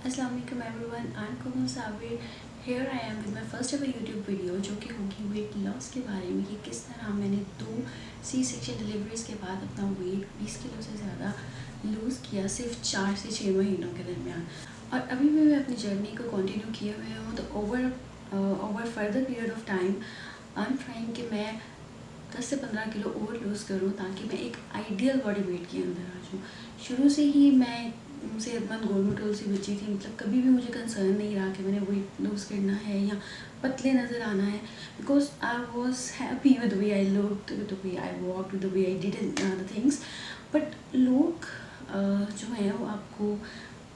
Assalamualaikum everyone, I'm Komal Sabir. Here I am with my first ever YouTube video जो कि होगी weight loss के बारे में कि किस तरह मैंने 2 सी सेक्शन डिलीवरीज के बाद अपना वेट 20 किलो से ज़्यादा लूज़ किया सिर्फ 4 से 6 महीनों के दरमियान। और अभी भी मैं अपनी जर्नी को कंटिन्यू किए हुए हूँ। तो over further period of time I am trying कि मैं 10 से 15 किलो और लूज़ करूँ ताकि मैं एक आइडियल बॉडी वेट के अंदर आ जाऊँ। शुरू से ही मैं सेहतमंद गोल मटोल सी बच्ची थी, मतलब कभी भी मुझे कंसर्न नहीं रहा कि मैंने वेट लूज़ करना है या पतले नज़र आना है, because I was happy with the way I looked, with the way I walked, with the way I did the things. But लोग जो है वो आपको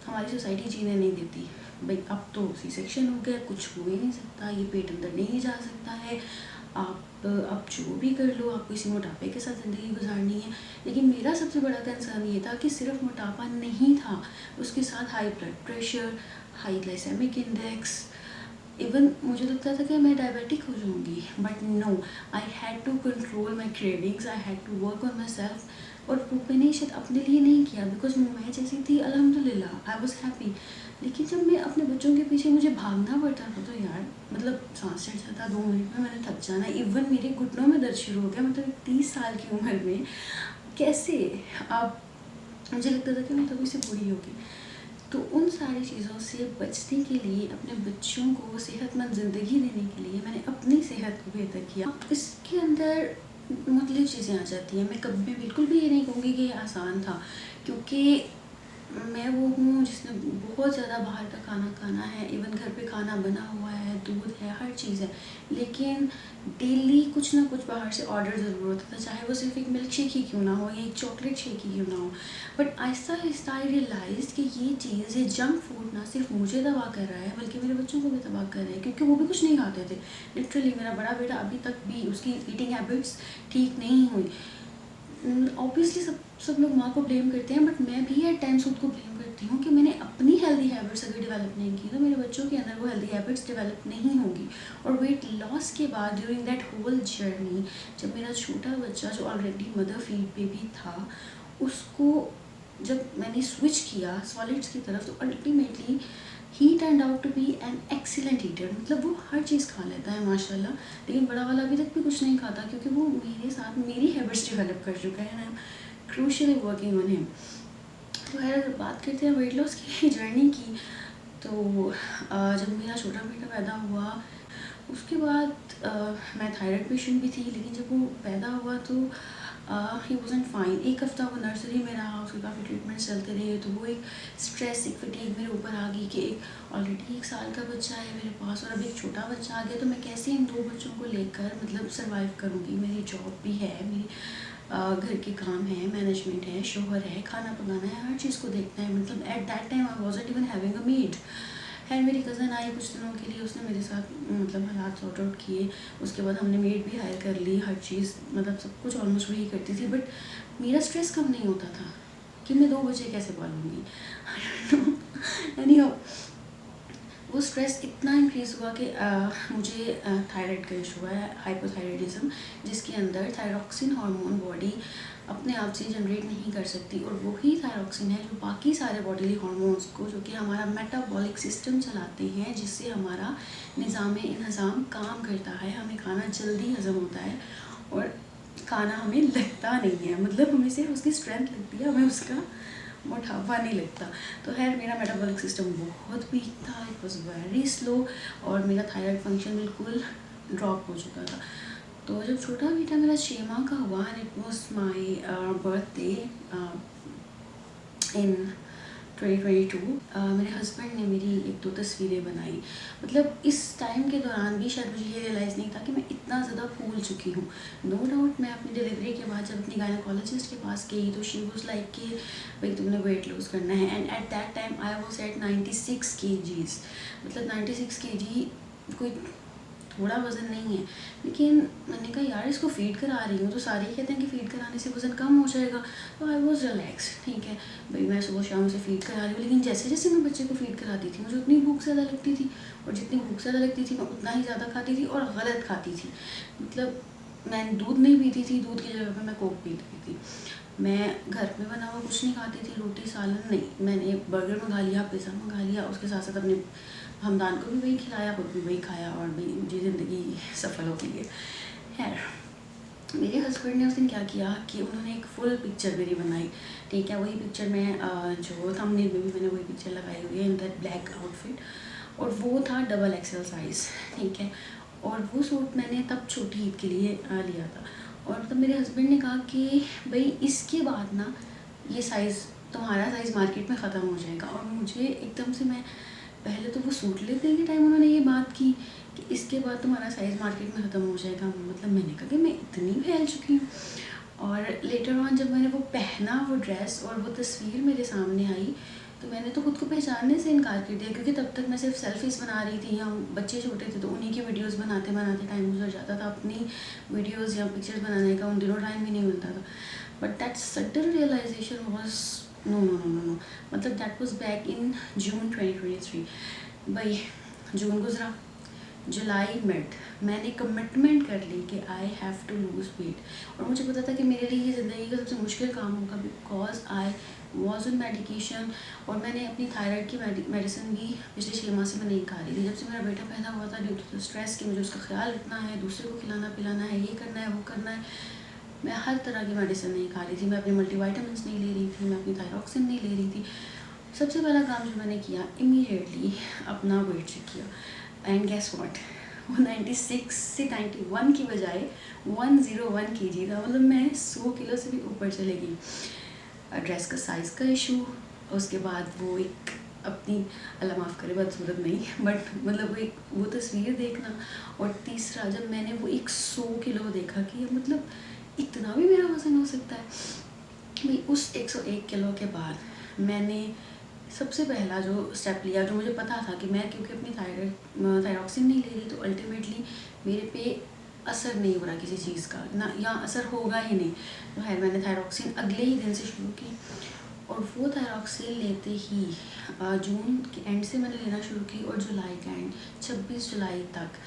हमारी सोसाइटी जीने नहीं देती। भाई अब तो सी सेक्शन हो गया, कुछ हो ही नहीं सकता, ये पेट अंदर नहीं जा सकता है, आप अब जो भी कर लो, आपको इसी मोटापे के साथ ज़िंदगी गुजारनी है। लेकिन मेरा सबसे बड़ा कंसर्न ये था कि सिर्फ मोटापा नहीं था, उसके साथ high blood pressure, high glycaemic index, even मुझे लगता था कि मैं डायबिटिक हो जाऊंगी। But no, I had to control my cravings, I had to work on myself. और वो मैंने शायद अपने लिए नहीं किया, बिकॉज मैं जैसी थी अल्हम्दुलिल्लाह आई वॉज हैप्पी। लेकिन जब मैं अपने बच्चों के पीछे मुझे भागना पड़ता था तो यार मतलब सांस चढ़ जाता, 2 मिनट में मैंने थक जाना, इवन मेरे घुटनों में दर्द शुरू हो गया। मतलब 30 साल की उम्र में कैसे आप, मुझे लगता था कि मैं तभी से बूढ़ी होगी। तो उन सारी चीज़ों से बचने के लिए, अपने बच्चों को सेहतमंद ज़िंदगी देने के लिए मैंने अपनी सेहत को बेहतर किया। इसके अंदर मुख्तलिफ चीज़ें आ जाती हैं। मैं कभी बिल्कुल भी ये नहीं कहूँगी कि ये आसान था, क्योंकि मैं वो हूँ जिसने बहुत ज़्यादा बाहर का खाना खाना है, इवन घर पे खाना बना हुआ है, दूध है, हर चीज़ है, लेकिन डेली कुछ ना कुछ बाहर से ऑर्डर ज़रूर होता था, चाहे वो सिर्फ एक मिल्क शेक ही क्यों ना हो या एक चॉकलेट शेक ही क्यों ना हो। But Aahista Aahista I realise कि ये चीज़, ये जंक फूड ना सिर्फ मुझे तबाह कर रहा है बल्कि मेरे बच्चों को भी तबाह कर रहा है, क्योंकि वो भी कुछ नहीं खाते थे। लिटरली मेरा बड़ा बेटा अभी तक भी, उसकी ईटिंग हैबिट्स ठीक नहीं हुई। ऑब्वियसली सब लोग माँ को ब्लेम करते हैं, बट मैं भी एट टाइम्स खुद को ब्लेम करती हूँ कि मैंने अपनी हेल्दी हैबिट्स अगर डेवलप नहीं की तो मेरे बच्चों के अंदर वो हेल्दी हैबिट्स डेवलप नहीं होगी। और वेट लॉस के बाद ड्यूरिंग दैट होल जर्नी, जब मेरा छोटा बच्चा जो ऑलरेडी मदर फीड पे भी था, उसको जब मैंने स्विच किया सॉलिड्स की तरफ, तो अल्टीमेटली ही turn out to be an excellent eater. मतलब वो हर चीज़ खा लेता है माशाल्लाह, लेकिन बड़ा वाला अभी तक भी कुछ नहीं खाता, क्योंकि वो मेरे साथ मेरी हैबिट्स डेवलप कर चुका है, and I am crucially working on him. तो खैर बात करते हैं वेट लॉस की जर्नी की। तो जब मेरा छोटा बेटा पैदा हुआ उसके बाद मैं थायराइड पेशेंट भी थी, लेकिन जब वो पैदा हुआ तो ही वॉजंट फाइन। एक हफ़्ता वो नर्सरी में रहा, उसके काफ़ी ट्रीटमेंट्स चलते रहे, तो वो एक स्ट्रेस, एक फटीग मेरे ऊपर आ गई कि एक ऑलरेडी 1 साल का बच्चा है मेरे पास और अब एक छोटा बच्चा आ गया, तो मैं कैसे इन 2 बच्चों को लेकर मतलब सर्वाइव करूँगी। मेरी जॉब भी है, मेरी घर के काम है, मैनेजमेंट है, शोहर है, खाना पकाना है, हर चीज़ को देखना है। मतलब at that time I wasn't even having a made. खैर मेरी कज़न आई कुछ दिनों के लिए, उसने मेरे साथ मतलब हालात सॉर्ट आउट किए। उसके बाद हमने मेड भी हायर कर ली, हर चीज़ मतलब सब कुछ ऑलमोस्ट वही करती थी। बट मेरा स्ट्रेस कम नहीं होता था कि मैं 2 बच्चे कैसे पालूँगी। एनीहाउ वो स्ट्रेस इतना इंक्रीज़ हुआ कि मुझे थायराइड का इशू है, हाइपोथायराइडिज्म, जिसके अंदर थायरॉक्सिन हार्मोन बॉडी अपने आप से जनरेट नहीं कर सकती, और वही थायरॉक्सिन है जो बाकी सारे बॉडीली हार्मोन्स को, जो कि हमारा मेटाबॉलिक सिस्टम चलाते हैं, जिससे हमारा निज़ाम काम करता है, हमें खाना जल्दी हज़म होता है और खाना हमें लगता नहीं है। मतलब हमें सिर्फ उसकी स्ट्रेंथ लगती है, हमें उसका मोटापा नहीं लगता। तो खैर मेरा मेटाबॉलिक सिस्टम बहुत वीक था, इट वॉज वेरी स्लो, और मेरा थायराइड फंक्शन बिल्कुल ड्रॉप हो चुका था। तो जब छोटा बेटा मेरा 6 माह का हुआ, and it was my birthday in 2022, मेरे हस्बैंड ने मेरी 1-2 तस्वीरें बनाई। मतलब इस टाइम के दौरान भी शायद मुझे ये रियलाइज़ नहीं था कि मैं इतना ज़्यादा फूल चुकी हूँ। नो डाउट मैं अपनी डिलीवरी के बाद जब अपनी गायनोकोलॉजिस्ट के पास गई तो शी वाज लाइक कि भाई तुमने वेट लूज़ करना है, and at that time I was at 96 kgs। मतलब 96 kg कोई थोड़ा वज़न नहीं है। लेकिन मैंने कहा यार इसको फ़ीड करा रही हूँ, तो सारे ही कहते हैं कि फ़ीड कराने से वज़न कम हो जाएगा, तो आई वॉज रिलैक्स, ठीक है भाई मैं सुबह शाम उसे फ़ीड करा रही हूँ। लेकिन जैसे जैसे मैं बच्चे को फ़ीड कराती थी मुझे उतनी भूख ज़्यादा लगती थी, और जितनी भूख ज़्यादा लगती थी मैं उतना ही ज़्यादा खाती थी और गलत खाती थी। मतलब मैं दूध नहीं पीती थी, दूध की जगह पर मैं कोक पीती थी। मैं घर में बना हुआ कुछ नहीं खाती थी, रोटी सालन नहीं, मैंने बर्गर मंगा लिया, पिज़्ज़ा मंगा लिया, उसके साथ साथ अपने हमदान को भी वही खिलाया, खुद भी वही खाया और भाई मुझे ज़िंदगी सफल हो गई है। खैर, मेरे हस्बैंड ने उस दिन क्या किया कि उन्होंने एक फुल पिक्चर मेरी बनाई, ठीक है। वही पिक्चर में जो थंबनेल में भी मैंने वही पिक्चर लगाई हुई है इन दैट ब्लैक आउटफिट, और वो था डबल एक्सेल साइज़, ठीक है। और वो सूट मैंने तब छोटी ईद के लिए लिया था, और तब मेरे हस्बैंड ने कहा कि भाई इसके बाद ना ये साइज़, तुम्हारा साइज़ मार्केट में ख़त्म हो जाएगा। और मुझे एकदम से, मैं पहले तो वो सूट लेते के टाइम उन्होंने ये बात की कि इसके बाद तुम्हारा साइज़ मार्केट में ख़त्म हो जाएगा, मतलब मैंने कहा कि मैं इतनी फैल चुकी हूँ। और लेटर ऑन जब मैंने वो पहना, वो ड्रेस और वो तस्वीर मेरे सामने आई, तो मैंने तो खुद को पहचानने से इनकार कर दिया, क्योंकि तब तक मैं सिर्फ सेल्फीज़ बना रही थी, हम बच्चे छोटे थे तो उन्हीं की वीडियोस बनाते बनाते टाइम गुजर जाता था, अपनी वीडियोस या पिक्चर्स बनाने का उन दिनों टाइम भी नहीं मिलता था। But that sudden realisation was no no no no no, मतलब that was back in June 2023। भाई जून गुजरा, जुलाई मिड, मैंने कमिटमेंट कर ली कि I have to lose weight. और मुझे पता था कि मेरे लिए ये ज़िंदगी का सबसे मुश्किल काम होगा, because I was on medication. और मैंने अपनी थायराइड की मेडिसिन भी पिछले 6 माह से मैं नहीं खा रही थी, जब से मेरा बेटा पैदा हुआ था, ड्यू टू द स्ट्रेस कि मुझे उसका ख्याल रखना है, दूसरे को खिलाना पिलाना है, ये करना है वो करना है। मैं हर तरह की मेडिसिन नहीं खा रही थी, मैं अपनी मल्टीवाइटामिन्स नहीं ले रही थी, मैं अपनी थायरॉक्सिन नहीं ले रही थी। सबसे पहला काम जो मैंने किया, इमीडिएटली अपना वेट चेक किया, एंड गेस व्हाट, वो 96 से 91 की बजाय 101 kg था, मतलब मैं 100 किलो से भी ऊपर चले गई। ड्रेस का साइज़ का इशू, उसके बाद वो एक अपनी, अल्लाह माफ़ करे बदसूरत नहीं, बट मतलब वो तस्वीर देखना, और तीसरा जब मैंने वो एक 100 किलो देखा कि मतलब इतना भी मेरा वज़न हो सकता है। भाई उस 101 किलो के बाद मैंने सबसे पहला जो स्टेप लिया, जो मुझे पता था कि मैं क्योंकि अपनी थायरॉक्सिन नहीं ले रही, तो अल्टीमेटली मेरे पे असर नहीं हो रहा किसी चीज़ का ना, या असर होगा ही नहीं। तो खैर मैंने थायरॉक्सिन अगले ही दिन से शुरू की, और वो थायरॉक्सिन लेते ही जून के एंड से मैंने लेना शुरू की, और जुलाई का एंड 26 जुलाई तक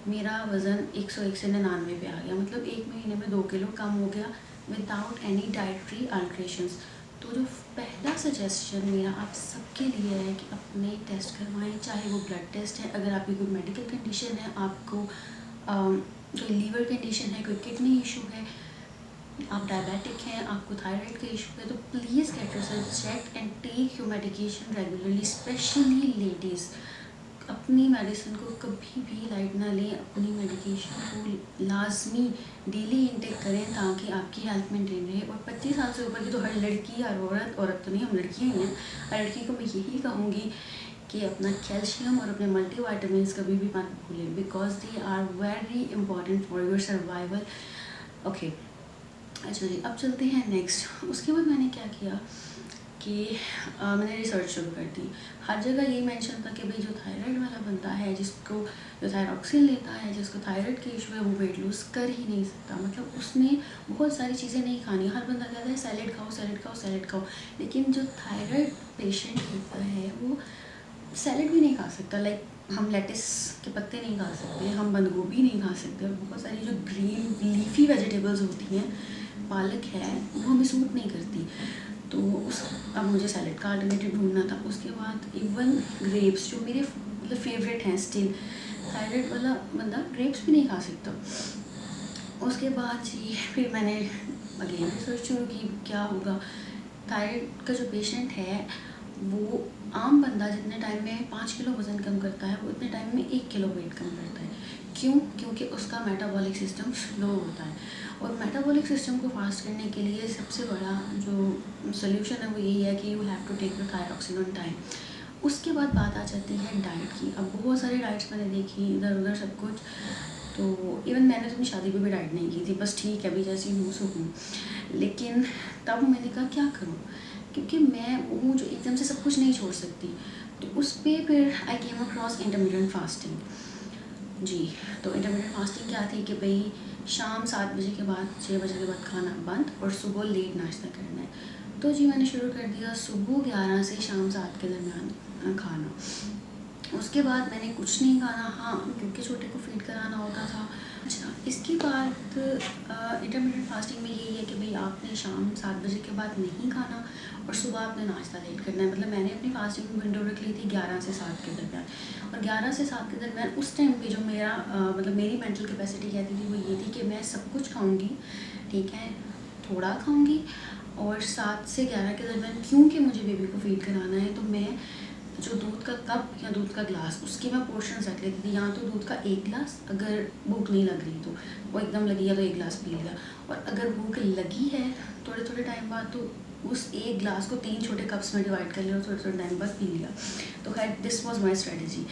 मेरा वज़न 101 से 99 पे आ गया, मतलब 1 महीने में 2 किलो कम हो गया विदाउट एनी डाइटरी अल्ट्रेशंस। तो जो पहला सजेशन मेरा आप सबके लिए है कि अपने टेस्ट करवाएं, चाहे वो ब्लड टेस्ट है, अगर आपकी कोई मेडिकल कंडीशन है, आपको कोई लीवर कंडीशन है, कोई किडनी इशू है, आप डायबिटिक हैं, आपको थायराइड का इशू है, तो please get yourself check and take your medication regularly, specially ladies. अपनी मेडिसिन को कभी भी लाइट ना लें, अपनी मेडिकेशन को लाजमी डेली इंटेक करें ताकि आपकी हेल्थ मेंटेन रहे। और 25 साल से ऊपर की तो हर लड़की, हर औरत तो नहीं, हम लड़कियाँ ही हैं, हर लड़की को मैं यही कहूँगी कि अपना कैल्शियम और अपने मल्टीविटामिन्स कभी भी मत भूलें, because they are very important for your survival. Okay, अच्छा जी, अब चलते हैं नेक्स्ट। उसके बाद मैंने क्या किया कि मैंने रिसर्च शुरू कर दी। हर जगह ये मेंशन था कि भाई जो थायराइड वाला बंदा है, जिसको जो थायरॉक्सिन लेता है, जिसको थायराइड के इशू है, वो वेट लूज़ कर ही नहीं सकता, मतलब उसने बहुत सारी चीज़ें नहीं खानी। हर बंदा कहता है सैलेड खाओ सैलेड खाओ सैलेड खाओ, लेकिन जो थायराइड पेशेंट होता है वो सैलेड भी नहीं खा सकता। लाइक हम लेटिस के पत्ते नहीं खा सकते, हम बंद गोभी नहीं खा सकते, और बहुत सारी जो ग्रीन लीफी वेजिटेबल्स होती हैं, पालक है, वो हमें सूट नहीं करती। तो अब मुझे सैलेड का अल्टरनेटिव ढूंढना था। उसके बाद इवन ग्रेप्स, जो मेरे मतलब फेवरेट हैं स्टिल, थायराइड वाला बंदा ग्रेप्स भी नहीं खा सकता। उसके बाद जी फिर मैंने अगेन रिसर्च शुरू की, क्या होगा। थायराइड का जो पेशेंट है, वो आम बंदा जितने टाइम में 5 किलो वज़न कम करता है, वो इतने टाइम में 1 किलो वेट कम करता है। क्यों? क्योंकि उसका मेटाबॉलिक सिस्टम स्लो होता है, और मेटाबॉलिक सिस्टम को फास्ट करने के लिए सबसे बड़ा जो सोल्यूशन है वो यही है कि you have to take your thyroxine on time. उसके बाद बात आ जाती है डाइट की। अब बहुत सारी डाइट्स मैंने देखी इधर उधर सब कुछ, तो इवन मैंने तो अपनी शादी पे भी डाइट नहीं की थी, बस ठीक है अभी जैसी हूँ सो हूँ। लेकिन तब मैंने कहा क्या करूँ, क्योंकि मैं हूँ जो एकदम से सब कुछ नहीं छोड़ सकती। तो उस पर फिर आई केम अक्रॉस इंटरमीडिएट फास्टिंग। जी, तो इंटरमीडिएट फास्टिंग क्या थी कि भाई शाम 7 बजे के बाद 6 बजे के बाद खाना बंद, और सुबह लेट नाश्ता करना है। तो जी मैंने शुरू कर दिया सुबह 11 से शाम 7 के दरमियान खाना। उसके बाद मैंने कुछ नहीं खाना, हाँ क्योंकि छोटे को फीड कराना होता था। अच्छा, इसके बाद इंटरमीडिएट फास्टिंग में यही है कि भाई आपने शाम 7 बजे के बाद नहीं खाना और सुबह आपने नाश्ता लेट करना है। मतलब मैंने अपनी फास्टिंग विंडो रख ली थी 11 से 7 के दरमियान, और 11 से 7 के दरमियान उस टाइम पे जो मेरा मतलब मेरी मेंटल कैपेसिटी कहती थी वो ये थी कि मैं सब कुछ खाऊँगी, ठीक है, थोड़ा खाऊँगी, और 7 से 11 के दरमियान क्योंकि मुझे बेबी को फीड कराना है तो मैं जो दूध का कप या दूध का ग्लास उसकी मैं पोर्शन रख लेती थी। या तो दूध का 1 गिलास, अगर भूख नहीं लग रही तो वो एकदम लगी है तो 1 गिलास पी लिया, और अगर भूख लगी है थोड़े थोड़े टाइम बाद तो उस 1 गिलास को 3 छोटे कप्स में डिवाइड कर लिया और थोड़े थोड़े टाइम बाद पी लिया। तो खैर दिस वाज माय स्ट्रेटजी।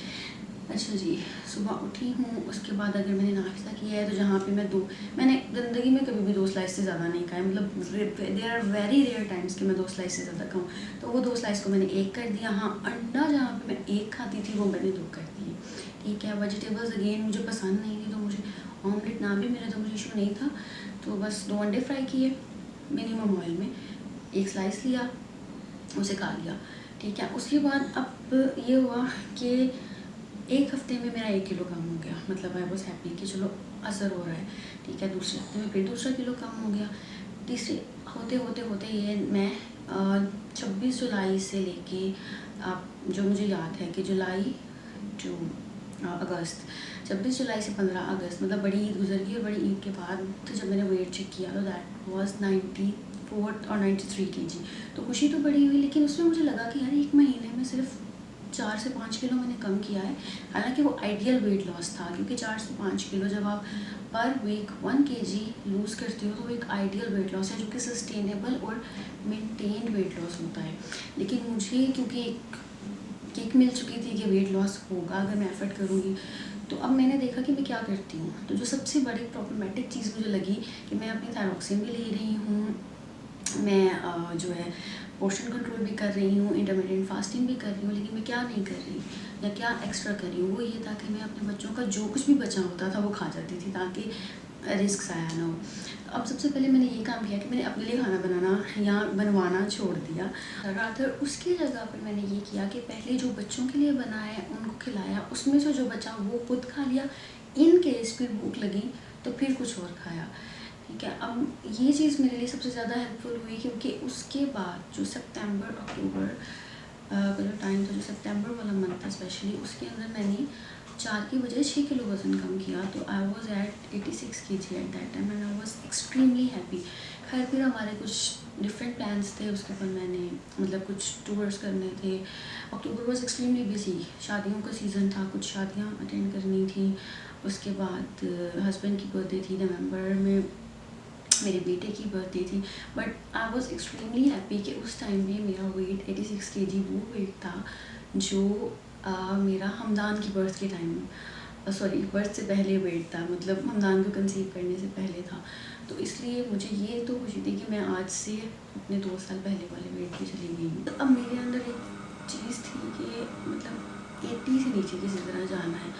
अच्छा जी, सुबह उठी हूँ, उसके बाद अगर मैंने नाश्ता किया है तो जहाँ पे मैंने ज़िंदगी में कभी भी 2 स्लाइस से ज़्यादा नहीं खाए। मतलब there are very rare times कि मैं 2 स्लाइस से ज़्यादा खाऊँ, तो वो 2 स्लाइस को मैंने 1 कर दिया। हाँ, अंडा जहाँ पे मैं 1 खाती थी वो मैंने 2 कर दिए, ठीक है। वेजिटेबल्स अगेन मुझे पसंद नहीं थी, तो मुझे ऑमलेट ना भी मिले तो मुझे इशू नहीं था, तो बस 2 अंडे फ्राई किए मिनिमम ऑयल में, 1 स्लाइस लिया, उसे खा लिया, ठीक है। उसके बाद अब ये हुआ कि 1 हफ्ते में मेरा 1 किलो कम हो गया। मतलब आई वॉज हैप्पी कि चलो असर हो रहा है, ठीक है। दूसरे हफ्ते में फिर दूसरा किलो कम हो गया। तीसरे होते होते होते ये मैं 26 जुलाई से लेके आप जो मुझे याद है कि जुलाई टू अगस्त, 26 जुलाई से 15 अगस्त, मतलब बड़ी ईद गुजर गई, और बड़ी ईद के बाद तो जब मैंने वेट चेक किया तो दैट वाज 94 और 93 kg। तो खुशी तो बड़ी हुई, लेकिन उसमें मुझे लगा कि यार 1 महीने में सिर्फ 4 से 5 किलो मैंने कम किया है। हालांकि वो आइडियल वेट लॉस था, क्योंकि 4 से 5 किलो जब आप पर वीक 1 kg लूज़ करते हो तो वो एक आइडियल वेट लॉस है जो कि सस्टेनेबल और मेंटेन्ड वेट लॉस होता है। लेकिन मुझे क्योंकि एक किक मिल चुकी थी कि वेट लॉस होगा अगर मैं एफर्ट करूँगी, तो अब मैंने देखा कि मैं क्या करती हूँ। तो जो सबसे बड़ी प्रॉब्लमेटिक चीज़ मुझे लगी कि मैं अपनी थायरॉक्सिन भी ले रही हूँ, मैं जो है पोर्शन कंट्रोल भी कर रही हूँ, इंटरमीडिएट फास्टिंग भी कर रही हूँ, लेकिन मैं क्या नहीं कर रही या क्या एक्स्ट्रा कर रही हूँ, वो ये था कि मैं अपने बच्चों का जो कुछ भी बचा होता था वो खा जाती थी ताकि रिस्क आया ना हो। तो अब सबसे पहले मैंने ये काम किया कि मैंने अपने लिए खाना बनाना या बनवाना छोड़ दिया। रादर उसकी जगह पर मैंने ये किया कि पहले जो बच्चों के लिए बनाया उनको खिलाया, उसमें से जो बचा वो खुद खा लिया, इन केस फिर भूख लगी तो फिर कुछ और खाया, ठीक है। अब ये चीज़ मेरे लिए सबसे ज़्यादा हेल्पफुल हुई, क्योंकि उसके बाद जो सितंबर अक्टूबर का जो टाइम था, जो सितंबर वाला मंथ था स्पेशली, उसके अंदर मैंने 4 की बजाय 6 किलो वज़न कम किया। तो I was at 86 kg at that time and I was extremely happy. खैर फिर हमारे कुछ डिफरेंट प्लान्स थे, उसके ऊपर मैंने मतलब कुछ टूर्स करने थे। अक्टूबर वॉज एक्सट्रीमली बिजी, शादियों का सीज़न था, कुछ शादियाँ अटेंड करनी थी। उसके बाद हस्बैंड की बर्थडे थी नवंबर में, मेरे बेटे की बर्थडे थी। But I was extremely happy कि उस टाइम में मेरा वेट 86 kg वो वेट था जो मेरा हमदान की बर्थ के टाइम, सॉरी बर्थ से पहले वेट था, मतलब हमदान को कंसीव करने से पहले था। तो इसलिए मुझे ये तो खुशी थी कि मैं आज से अपने 2 साल पहले वाले वेट पे चली गई हूँ। तो अब मेरे अंदर एक चीज़ थी कि मतलब 80 से नीचे किसी तरह जाना है,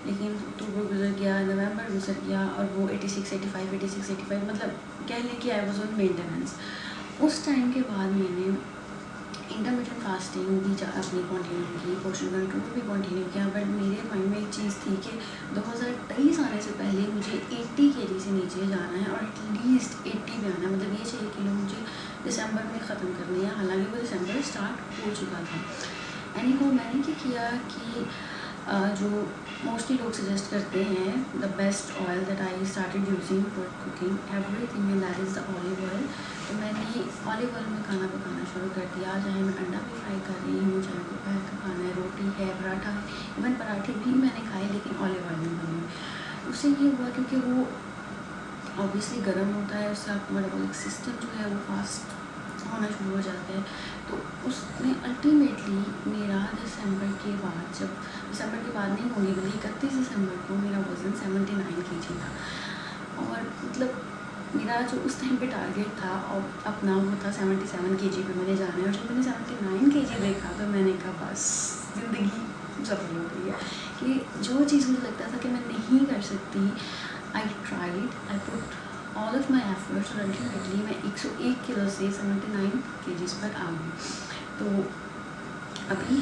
लेकिन अक्टूबर गुजर गया, नवंबर गुजर गया, और वो 86, 85 मतलब कह लें कि आई वॉज ऑन मेंटेनेंस। उस टाइम के बाद मैंने इंटरमीडिएट फास्टिंग भी अपनी कंटिन्यू की, पोर्शन कंट्रोल भी कंटिन्यू किया। बट मेरे माइंड में एक चीज़ थी कि 2023 आने से पहले मुझे 80 kg से नीचे जाना है, और एटलीस्ट 80 पे आना है। मतलब ये 6 किलो मुझे दिसंबर में ख़त्म करनी है, हालांकि वो दिसंबर स्टार्ट हो चुका था। एनी हो मैंने क्या किया कि जो मोस्टली लोग सजेस्ट करते हैं, the best oil that I started using for cooking everything and that is the olive oil. तो मैंने ऑलिव ऑयल में खाना पकाना शुरू कर दिया, चाहे मैं अंडा भी फ्राई कर रही हूँ, चाहे दोपहर का खाना है, रोटी है, पराठा है, इवन पराठे भी मैंने खाए लेकिन ऑलिव ऑयल में बने। उससे ये हुआ क्योंकि वो ऑब्वियसली गर्म होता है, उससे आपका मेटाबॉलिक सिस्टम जो है वो फास्ट होना शुरू हो जाता है। तो उसने अल्टीमेटली मेरा दिसंबर के बाद, जब दिसंबर के बाद नहीं होंगी बल्कि 31 दिसंबर को मेरा वज़न 79 kg था। और मतलब मेरा जो उस टाइम पे टारगेट था और अपना वो था 77 kg पे मैंने जाना है। और जब मैंने 79 kg देखा तो मैंने कहा बस ज़िंदगी सफल हो गई है, कि जो चीज़ मुझे लगता था कि मैं नहीं कर सकती, I tried, I put all of my efforts, और अल्टीमेटली मैं 101 किलो से 79 kg पर आ गई। तो अभी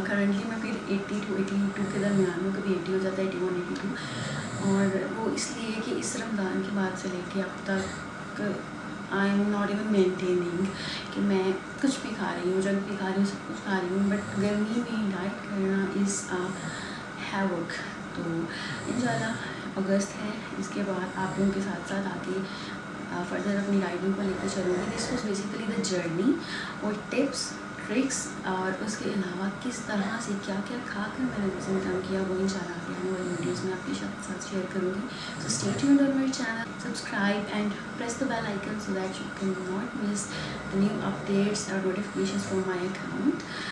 करंटली मैं फिर 80 टू 82 के दरमियान हूँ, कभी 80 हो जाता है, 81 82। और वो इसलिए कि इस रमज़ान के बाद से लेके अब तक I am not even maintaining कि मैं कुछ भी खा रही हूँ, जंक भी खा रही हूँ, सब कुछ खा रही हूँ, बट गर्मी में डाइट करना इज़ हैवक। तो इंशाल्लाह अगस्त है, इसके बाद आप लोगों के साथ साथ आगे फर्दर अपनी डाइटिंग को लेकर चलूँगी। This was basically the journey और टिप्स ट्रिक्स, और उसके अलावा किस तरह से क्या क्या खा कर मैंने वज़न कम किया, वो इंशाल्लाह आगे आने वाली वीडियोज़ में आपके साथ शेयर करूँगी। So stay tuned on my channel, subscribe and press the bell icon so that you cannot miss the new updates or notifications from my account.